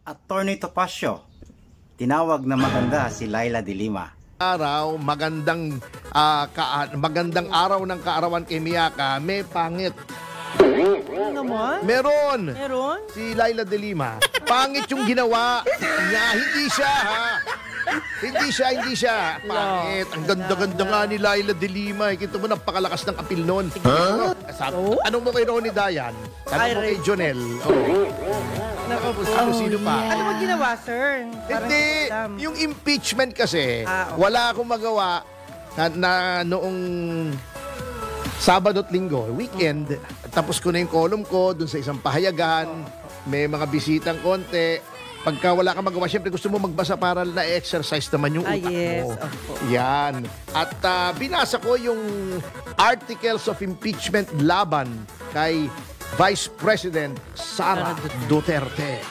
Attorney Topacio, tinawag na maganda si Laila de Lima. Magandang araw ng kaarawan kay Miyaka, may pangit. Naman? Meron. Meron? Si Laila de Lima. Pangit yung ginawa niya. Hindi siya, ha? Hindi siya. Pangit. Ang ganda-ganda nga ni Laila de Lima. Kita mo, napakalakas ng apil nun. Anong mo kay Ronnie Dayan? Anong mo kay Jonel? Sino pa? Ano mo ginawa, sir? Hindi. Yung impeachment kasi, wala akong magawa na noong Sabado at Linggo, weekend, tapos ko na yung column ko dun sa isang pahayagan, may mga bisitang konti. Pagka wala kang magawa, syempre gusto mo magbasa para na-exercise naman yung utak mo. Yan. At binasa ko yung articles of impeachment laban kay Vice President Sara Duterte.